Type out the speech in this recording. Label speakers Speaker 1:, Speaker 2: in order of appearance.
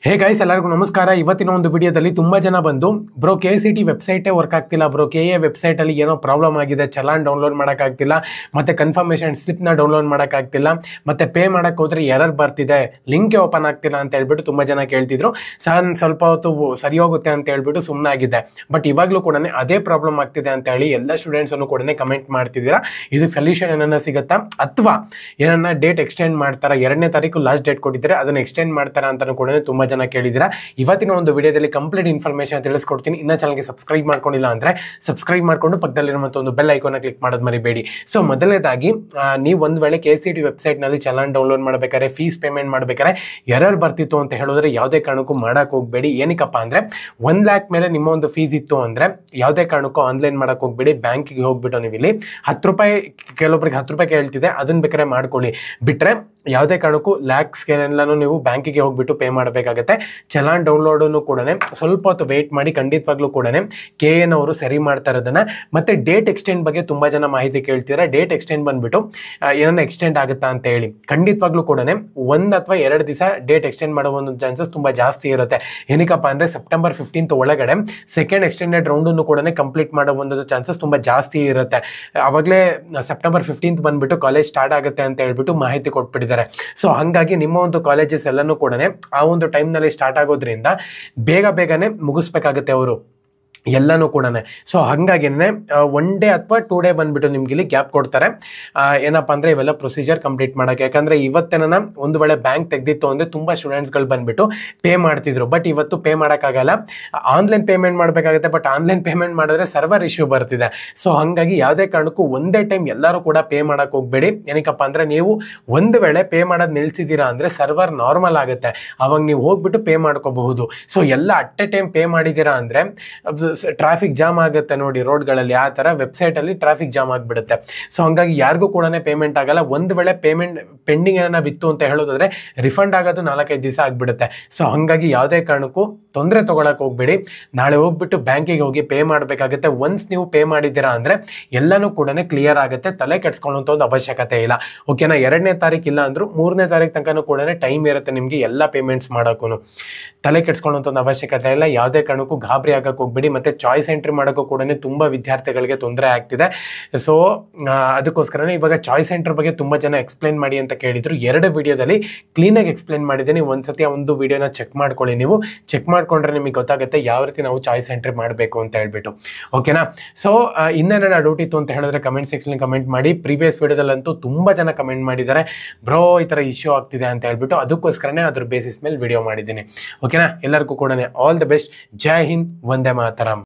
Speaker 1: Hey guys, ಎಲ್ಲರಿಗೂ ನಮಸ್ಕಾರ. ಇವತ್ತಿನ ಒಂದು ವಿಡಿಯೋದಲ್ಲಿ ತುಂಬಾ ಜನ ಬಂದು ಬ್ರೋ KCT ವೆಬ್ಸೈಟೇ ವರ್ಕ್ ಆಗ್ತಿಲ್ಲ ಬ್ರೋ, KA ವೆಬ್ಸೈಟ್ ಅಲ್ಲಿ ಏನೋ ಪ್ರಾಬ್ಲಮ್ ಆಗಿದೆ, ಚಲಾನ್ ಡೌನ್ಲೋಡ್ ಮಾಡೋಕ್ಕಾಗ್ತಿಲ್ಲ, ಮತ್ತೆ ಕನ್ಫರ್ಮೇಷನ್ ಸ್ಲಿಪ್ನ ಡೌನ್ಲೋಡ್ ಮಾಡೋಕ್ಕಾಗ್ತಿಲ್ಲ, ಮತ್ತೆ ಪೇ ಮಾಡಕ್ಕೆ ಹೋದ್ರೆ ಎರರ್ ಬರ್ತಿದೆ, ಲಿಂಕ್ ಓಪನ್ ಆಗ್ತಿಲ್ಲ ಅಂತ ಹೇಳ್ಬಿಟ್ಟು ತುಂಬಾ ಜನ ಕೇಳ್ತಿದ್ರು. ಸ್ವಲ್ಪ ಹೊತ್ತು ಸರಿ ಹೋಗುತ್ತೆ ಅಂತ ಹೇಳ್ಬಿಟ್ಟು ಸುಮ್ಮನಾಗಿದ್ದೆ. ಬಟ್ ಇವಾಗಲೂ ಕೂಡ ಅದೇ ಪ್ರಾಬ್ಲಮ್ ಆಗ್ತಿದೆ ಅಂತ ಹೇಳಿ ಎಲ್ಲ ಸ್ಟೂಡೆಂಟ್ಸ್ ಅನ್ನು ಕೂಡ ಕಮೆಂಟ್ ಮಾಡ್ತಿದ್ದೀರಾ. ಇದಕ್ಕೆ ಸೊಲ್ಯೂಷನ್ ಏನನ್ನ ಸಿಗುತ್ತಾ ಅಥವಾ ಏನನ್ನ ಡೇಟ್ ಎಕ್ಸ್ಟೆಂಡ್ ಮಾಡ್ತಾರಾ? 2ನೇ ತಾರೀಕು ಲಾಸ್ಟ್ ಡೇಟ್ ಕೊಟ್ಟಿದ್ದಾರೆ, ಅದನ್ನ ಎಕ್ಸ್ಟೆಂಡ್ ಮಾಡ್ತಾರಾ ಅಂತಾನು ಕೂಡ ತುಂಬಾ ಜನ ಕೇಳಿದಿರಾ. ಇವತ್ತಿನ ಒಂದು ವಿಡಿಯೋದಲ್ಲಿ ಕಂಪ್ಲೀಟ್ ಇನ್ಫಾರ್ಮೇಶನ್ ತಿಳಿಸ್ಕೊಡ್ತೀನಿ. ಇನ್ನ ಚಾನಲ್ಗೆ ಸಬ್ಸ್ಕ್ರೈಬ್ ಮಾಡ್ಕೊಂಡಿಲ್ಲ ಅಂದ್ರೆ ಸಬ್ಸ್ಕ್ರೈಬ್ ಮಾಡ್ಕೊಂಡು ಪಕ್ಕದಲ್ಲಿರೋ ಒಂದು ಬೆಲ್ ಐಕಾನ್ ಕ್ಲಿಕ್ ಮಾಡೋದು ಮರಿಬೇಡಿ. ಸೊ ಮೊದಲನೇದಾಗಿ ನೀವು ಒಂದ್ ವೇಳೆ KCT ವೆಬ್ಸೈಟ್ ನಲ್ಲಿ ಚಲಾನ್ ಡೌನ್ಲೋಡ್ ಮಾಡ್ಬೇಕಾದ್ರೆ, ಫೀಸ್ ಪೇಮೆಂಟ್ ಮಾಡ್ಬೇಕಾದ್ರೆ ಎರರ್ ಬರ್ತಿತ್ತು ಅಂತ ಹೇಳಿದ್ರೆ ಯಾವುದೇ ಕಾರಣಕ್ಕೂ ಮಾಡಕ್ ಹೋಗ್ಬೇಡಿ. ಏನಕ್ಕಪ್ಪ ಅಂದ್ರೆ 1 lakh ಮೇಲೆ ನಿಮ್ಮ ಒಂದು ಫೀಸ್ ಇತ್ತು ಅಂದ್ರೆ ಯಾವುದೇ ಕಾರಣಕ್ಕೂ ಆನ್ಲೈನ್ ಮಾಡಕ್ ಹೋಗ್ಬೇಡಿ. ಬ್ಯಾಂಕಿಗೆ ಹೋಗ್ಬಿಟ್ಟು ನೀವು ಇಲ್ಲಿ 10 ರೂಪಾಯಿ, ಕೆಲವೊಬ್ಬರಿಗೆ 10 ರೂಪಾಯಿ ಕೇಳ್ತಿದೆ, ಅದನ್ನ ಬೇಕಾದ್ರೆ ಮಾಡ್ಕೊಳ್ಳಿ. ಬಿಟ್ರೆ ಯಾವುದೇ ಕಾರಣಕ್ಕೂ ಲ್ಯಾಕ್ಸ್ಗೆಲ್ಲಾನು ನೀವು ಬ್ಯಾಂಕಿಗೆ ಹೋಗ್ಬಿಟ್ಟು ಪೇ ಮಾಡಬೇಕಾಗತ್ತೆ. ಚಲಾನ್ ಡೌನ್ಲೋಡ್ ಕೂಡ ಸ್ವಲ್ಪ ಹೊತ್ತು ವೆಯ್ಟ್ ಮಾಡಿ, ಖಂಡಿತವಾಗ್ಲೂ ಕೂಡ KN ಅವರು ಸರಿ ಮಾಡ್ತಾ ಇರೋದನ್ನ. ಮತ್ತೆ ಡೇಟ್ ಎಕ್ಸ್ಟೆಂಡ್ ಬಗ್ಗೆ ತುಂಬಾ ಜನ ಮಾಹಿತಿ ಕೇಳ್ತಿದ್ದಾರೆ. ಡೇಟ್ ಎಕ್ಸ್ಟೆಂಡ್ ಬಂದ್ಬಿಟ್ಟು ಏನನ್ನ ಎಕ್ಸ್ಟೆಂಡ್ ಆಗುತ್ತಾ ಅಂತ ಹೇಳಿ, ಖಂಡಿತವಾಗ್ಲೂ ಕೂಡ 1 ಅಥವಾ 2 ದಿವಸ ಡೇಟ್ ಎಕ್ಸ್ಟೆಂಡ್ ಮಾಡೋ ಒಂದು ಚಾನ್ಸಸ್ ತುಂಬಾ ಜಾಸ್ತಿ ಇರುತ್ತೆ. ಏನಕ್ಕಪ್ಪ ಅಂದ್ರೆ September 15th ಒಳಗಡೆ ಸೆಕೆಂಡ್ ಎಕ್ಸ್ಟೆಂಡೆಡ್ ರೌಂಡ್ ಅನ್ನು ಕೂಡ ಕಂಪ್ಲೀಟ್ ಮಾಡೋ ಒಂದು ಚಾನ್ಸಸ್ ತುಂಬಾ ಜಾಸ್ತಿ ಇರುತ್ತೆ. ಅವಾಗಲೇ September 15th ಬಂದ್ಬಿಟ್ಟು ಕಾಲೇಜ್ ಸ್ಟಾರ್ಟ್ ಆಗುತ್ತೆ ಅಂತ ಹೇಳ್ಬಿಟ್ಟು ಮಾಹಿತಿ ಕೊಟ್ಬಿಟ್ಟಿದ್ದಾರೆ. ಸೊ ಹಂಗಾಗಿ ನಿಮ್ಮ ಒಂದು ಕಾಲೇಜಸ್ ಎಲ್ಲಾನು ಕೂಡ ಆ ಒಂದು ಟೈಮ್ ನಲ್ಲಿ ಸ್ಟಾರ್ಟ್ ಆಗೋದ್ರಿಂದ ಬೇಗನೆ ಮುಗಿಸ್ಬೇಕಾಗತ್ತೆ ಅವರು ಎಲ್ಲಾನು ಕೂಡ. ಸೊ ಹಂಗಾಗಿನೇ 1 day ಅಥವಾ 2 day ಬಂದ್ಬಿಟ್ಟು ನಿಮ್ಗೆ ಇಲ್ಲಿ ಗ್ಯಾಪ್ ಕೊಡ್ತಾರೆ. ಏನಪ್ಪಾ ಅಂದ್ರೆ ಇವೆಲ್ಲ ಪ್ರೊಸೀಜರ್ ಕಂಪ್ಲೀಟ್ ಮಾಡಕ್ಕೆ. ಯಾಕಂದ್ರೆ ಇವತ್ತೇನ ಒಂದು ವೇಳೆ ಬ್ಯಾಂಕ್ ತೆಗ್ದಿತ್ತು ಅಂದ್ರೆ ತುಂಬಾ ಸ್ಟೂಡೆಂಟ್ಸ್ ಗಳು ಬಂದ್ಬಿಟ್ಟು ಪೇ ಮಾಡ್ತಿದ್ರು. ಬಟ್ ಇವತ್ತು ಪೇ ಮಾಡಕ್ಕಾಗಲ್ಲ, ಆನ್ಲೈನ್ ಪೇಮೆಂಟ್ ಮಾಡ್ಬೇಕಾಗುತ್ತೆ. ಬಟ್ ಆನ್ಲೈನ್ ಪೇಮೆಂಟ್ ಮಾಡಿದ್ರೆ ಸರ್ವರ್ ಇಶ್ಯೂ ಬರ್ತಿದೆ. ಸೊ ಹಂಗಾಗಿ ಯಾವುದೇ ಕಾರಣಕ್ಕೂ ಒಂದೇ ಟೈಮ್ ಎಲ್ಲರೂ ಕೂಡ ಪೇ ಮಾಡಕ್ ಹೋಗ್ಬೇಡಿ. ಏನಕ್ಕಪ್ಪ ಅಂದ್ರೆ ನೀವು ಒಂದು ವೇಳೆ ಪೇ ಮಾಡೋದ್ ನಿಲ್ಸಿದೀರಾ ಅಂದ್ರೆ ಸರ್ವರ್ ನಾರ್ಮಲ್ ಆಗುತ್ತೆ, ಅವಾಗ ನೀವು ಹೋಗ್ಬಿಟ್ಟು ಪೇ ಮಾಡ್ಕೋಬಹುದು. ಸೊ ಎಲ್ಲ ಅಟ್ ಎ ಟೈಮ್ ಪೇ ಮಾಡಿದೀರಾ ಅಂದ್ರೆ ಟ್ರಾಫಿಕ್ ಜಾಮ್ ಆಗುತ್ತೆ ನೋಡಿ ರೋಡ್ಗಳಲ್ಲಿ, ಆ ತರ ವೆಬ್ಸೈಟ್ ಅಲ್ಲಿ ಟ್ರಾಫಿಕ್ ಜಾಮ್ ಆಗ್ಬಿಡುತ್ತೆ. ಸೊ ಹಂಗಾಗಿ ಯಾರಿಗೂ ಕೂಡ ಪೇಮೆಂಟ್ ಆಗಲ್ಲ. ಒಂದು ವೇಳೆ ಪೇಮೆಂಟ್ ಪೆಂಡಿಂಗ್ ಏನಾರ ಬಿತ್ತು ಅಂತ ಹೇಳೋದಾದ್ರೆ ರಿಫಂಡ್ ಆಗೋದು 4-5 ದಿವಸ ಆಗ್ಬಿಡುತ್ತೆ. ಸೊ ಹಂಗಾಗಿ ಯಾವುದೇ ಕಾರಣಕ್ಕೂ ತೊಂದರೆ ತಗೊಳಕ್ ಹೋಗ್ಬೇಡಿ. ನಾಳೆ ಹೋಗ್ಬಿಟ್ಟು ಬ್ಯಾಂಕಿಗೆ ಹೋಗಿ ಪೇ ಮಾಡಬೇಕಾಗುತ್ತೆ. ಒನ್ಸ್ ನೀವು ಪೇ ಮಾಡಿದ್ದೀರಾ ಅಂದ್ರೆ ಎಲ್ಲಾನು ಕೂಡ ಕ್ಲಿಯರ್ ಆಗುತ್ತೆ, ತಲೆ ಕೆಡ್ಸ್ಕೊಳ್ಳುವಂತ ಒಂದು ಅವಶ್ಯಕತೆ ಇಲ್ಲ. ಓಕೆನಾ? 2ನೇ ತಾರೀಕು ಇಲ್ಲ ಅಂದ್ರೂ 3ನೇ ತಾರೀಕು ತನಕ ಕೂಡ ಟೈಮ್ ಇರುತ್ತೆ ನಿಮ್ಗೆ ಎಲ್ಲ ಪೇಮೆಂಟ್ಸ್ ಮಾಡೋಕ್ಕೂ. ತಲೆ ಕೆಡ್ಸ್ಕೊಳ್ಳುವಂತ ಒಂದು ಅವಶ್ಯಕತೆ ಇಲ್ಲ. ಯಾವುದೇ ಕಾರಣಕ್ಕೂ ಗಾಬರಿ ಆಗಕ್ಕೆ ಹೋಗ್ಬೇಡಿ. ಮತ್ತೆ ಚಾಯ್ಸ್ ಎಂಟ್ರಿ ಮಾಡೋಕ್ಕೂ ಕೂಡ ತುಂಬಾ ವಿದ್ಯಾರ್ಥಿಗಳಿಗೆ ತೊಂದರೆ ಆಗ್ತಿದೆ. ಸೊ ಅದಕ್ಕೋಸ್ಕರನೇ ಇವಾಗ ಚಾಯ್ಸ್ ಎಂಟ್ರಿ ಬಗ್ಗೆ ತುಂಬಾ ಜನ ಎಕ್ಸ್ಪ್ಲೈನ್ ಮಾಡಿ ಅಂತ ಕೇಳಿದ್ರು. 2 ವಿಡಿಯೋದಲ್ಲಿ ಕ್ಲೀನ್ ಆಗಿ ಎಕ್ಸ್ಪ್ಲೈನ್ ಮಾಡಿದ್ದೀನಿ. ಒಂದ್ಸತಿ ಆ ಒಂದು ವಿಡಿಯೋನ ಚೆಕ್ ಮಾಡ್ಕೊಳ್ಳಿ. ನೀವು ಚೆಕ್ ಮಾಡ್ಕೊಂಡ್ರೆ ನಿಮಗೆ ಗೊತ್ತಾಗುತ್ತೆ ಯಾವ ರೀತಿ ನಾವು ಚಾಯ್ಸ್ ಎಂಟ್ರಿ ಮಾಡಬೇಕು ಅಂತ ಹೇಳ್ಬಿಟ್ಟು. ಓಕೆನಾ? ಸೊ ಇನ್ನೇನ ಡೌಟ್ ಇತ್ತು ಅಂತ ಹೇಳಿದ್ರೆ ಕಮೆಂಟ್ ಸೆಕ್ಷನ್ ಕಮೆಂಟ್ ಮಾಡಿ. ಪ್ರೀವಿಯಸ್ ವಿಡಿಯೋದಲ್ಲಂತೂ ತುಂಬಾ ಜನ ಕಮೆಂಟ್ ಮಾಡಿದ್ದಾರೆ, ಬ್ರೋ ಈ ತರ ಇಶ್ಯೂ ಆಗ್ತಿದೆ ಅಂತ ಹೇಳ್ಬಿಟ್ಟು. ಅದಕ್ಕೋಸ್ಕರನೇ ಅದ್ರ ಬೇಸಿಸ್ ಮೇಲೆ ವಿಡಿಯೋ ಮಾಡಿದ್ದೀನಿ. ಓಕೆನಾ? ಎಲ್ಲರಿಗೂ ಕೂಡ all the best. Jai Hind, Vande Mataram.